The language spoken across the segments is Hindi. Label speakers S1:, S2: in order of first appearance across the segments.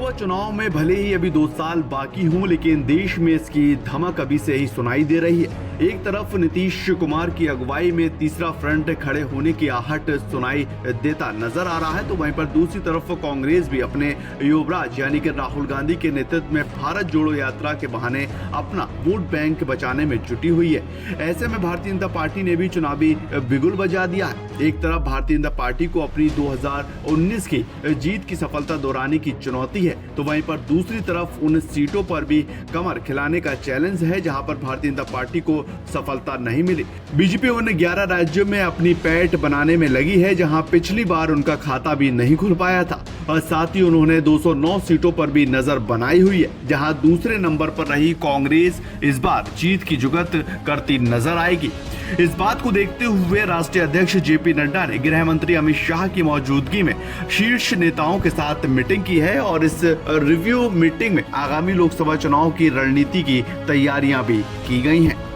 S1: लोकसभा चुनाव में भले ही अभी 2 साल बाकी हों, लेकिन देश में इसकी धमक अभी से ही सुनाई दे रही है। एक तरफ नीतीश कुमार की अगुवाई में तीसरा फ्रंट खड़े होने की आहट सुनाई देता नजर आ रहा है, तो वहीं पर दूसरी तरफ कांग्रेस भी अपने युवराज यानी कि राहुल गांधी के नेतृत्व में भारत जोड़ो यात्रा के बहाने अपना वोट बैंक बचाने में जुटी हुई है। ऐसे में भारतीय जनता पार्टी ने भी चुनावी बिगुल बजा दिया है। एक तरफ भारतीय जनता पार्टी को अपनी 2019 की जीत की सफलता दोहराने की चुनौती है, तो वहीं पर दूसरी तरफ उन सीटों पर भी कमर खिलाने का चैलेंज है जहां पर भारतीय जनता पार्टी को सफलता नहीं मिली। बीजेपी उन 11 राज्यों में अपनी पैठ बनाने में लगी है जहां पिछली बार उनका खाता भी नहीं खुल पाया था, और साथ ही उन्होंने 209 सीटों पर भी नजर बनाई हुई है जहां दूसरे नंबर पर रही कांग्रेस इस बार जीत की जुगत करती नजर आएगी। इस बात को देखते हुए राष्ट्रीय अध्यक्ष जेपी नड्डा ने गृह मंत्री अमित शाह की मौजूदगी में शीर्ष नेताओं के साथ मीटिंग की है और इस रिव्यू मीटिंग में आगामी लोकसभा चुनाव की रणनीति की तैयारियां भी की गई हैं।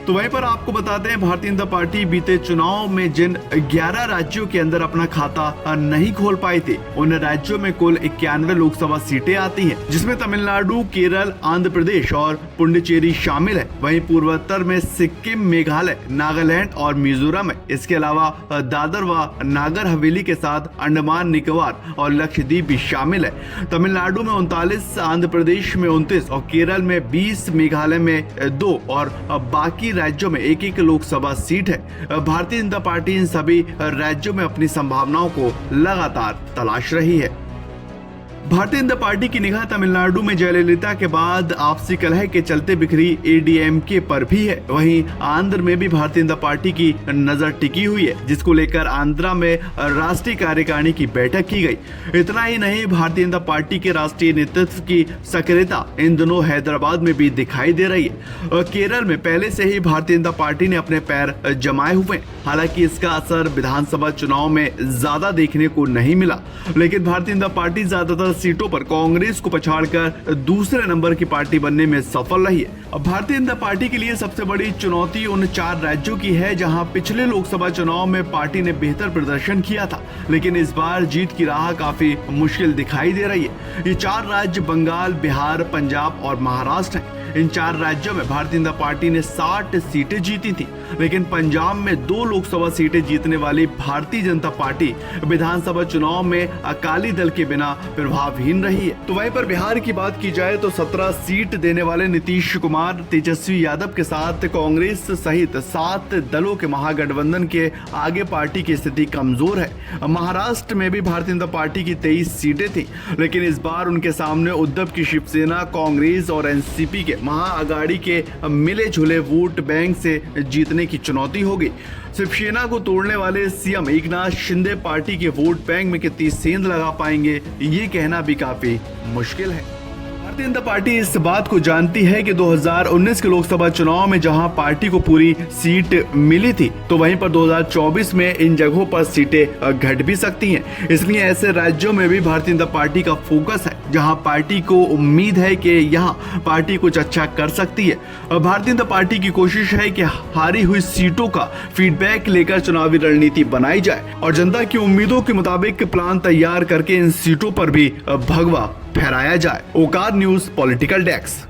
S1: तो वहीं पर आपको बताते हैं, भारतीय जनता पार्टी बीते चुनाव में जिन 11 राज्यों के अंदर अपना खाता नहीं खोल पाए थे, उन राज्यों में कुल 91 लोकसभा सीटें आती हैं, जिसमें तमिलनाडु, केरल, आंध्र प्रदेश और पुडुचेरी शामिल है। वहीं पूर्वोत्तर में सिक्किम, मेघालय, नागालैंड और मिजोरम है। इसके अलावा दादर व नागर हवेली के साथ अंडमान निकोबार और लक्षद्वीप भी शामिल है। तमिलनाडु में 39, आंध्र प्रदेश में 29 और केरल में 20, मेघालय में 2 और बाकी राज्यों में 1-1 लोकसभा सीट है। भारतीय जनता पार्टी इन सभी राज्यों में अपनी संभावनाओं को लगातार तलाश रही है। भारतीय जनता पार्टी की निगाह तमिलनाडु में जयललिता के बाद आपसी कलह के चलते बिखरी एडीएमके पर भी है। वहीं आंध्र में भी भारतीय जनता पार्टी की नजर टिकी हुई है, जिसको लेकर आंध्रा में राष्ट्रीय कार्यकारिणी की बैठक की गई। इतना ही नहीं, भारतीय जनता पार्टी के राष्ट्रीय नेतृत्व की सक्रियता इन दिनों हैदराबाद में भी दिखाई दे रही है। केरल में पहले से ही भारतीय जनता पार्टी ने अपने पैर जमाए हुए, हालांकि इसका असर विधानसभा चुनाव में ज्यादा देखने को नहीं मिला, लेकिन भारतीय जनता पार्टी ज्यादातर सीटों पर कांग्रेस को पछाड़कर दूसरे नंबर की पार्टी बनने में सफल रही है। अब भारतीय जनता पार्टी के लिए सबसे बड़ी चुनौती उन 4 राज्यों की है जहां पिछले लोकसभा चुनाव में पार्टी ने बेहतर प्रदर्शन किया था, लेकिन इस बार जीत की राह काफी मुश्किल दिखाई दे रही है। ये 4 राज्य बंगाल, बिहार, पंजाब और महाराष्ट्र हैं। इन 4 राज्यों में भारतीय जनता पार्टी ने 60 सीटें जीती थी, लेकिन पंजाब में 2 लोकसभा सीटें जीतने वाली भारतीय जनता पार्टी विधानसभा चुनाव में अकाली दल के बिना प्रभावहीन रही है। तो वहीं पर बिहार की बात की जाए तो 17 सीट देने वाले नीतीश कुमार, तेजस्वी यादव के साथ कांग्रेस सहित 7 दलों के महागठबंधन के आगे पार्टी की स्थिति कमजोर है। महाराष्ट्र में भी भारतीय जनता पार्टी की 23 सीटें थी, लेकिन इस बार उनके सामने उद्धव की शिवसेना, कांग्रेस और एनसीपी के महाअघाड़ी के मिले जुले वोट बैंक से जीतने की चुनौती होगी। शिवसेना को तोड़ने वाले सीएम एकनाथ शिंदे पार्टी के वोट बैंक में कितनी सेंध लगा पाएंगे, ये कहना भी काफी मुश्किल है। भारतीय जनता पार्टी इस बात को जानती है कि 2019 के लोकसभा चुनाव में जहां पार्टी को पूरी सीट मिली थी, तो वहीं पर 2024 में इन जगहों पर सीटें घट भी सकती हैं। इसलिए ऐसे राज्यों में भी भारतीय जनता पार्टी का फोकस है जहां पार्टी को उम्मीद है कि यहां पार्टी कुछ अच्छा कर सकती है। भारतीय जनता पार्टी की कोशिश है कि हारी हुई सीटों का फीडबैक लेकर चुनावी रणनीति बनाई जाए और जनता की उम्मीदों के मुताबिक प्लान तैयार करके इन सीटों पर भी भगवा फहराया जाए। ओकार न्यूज पॉलिटिकल डेस्क।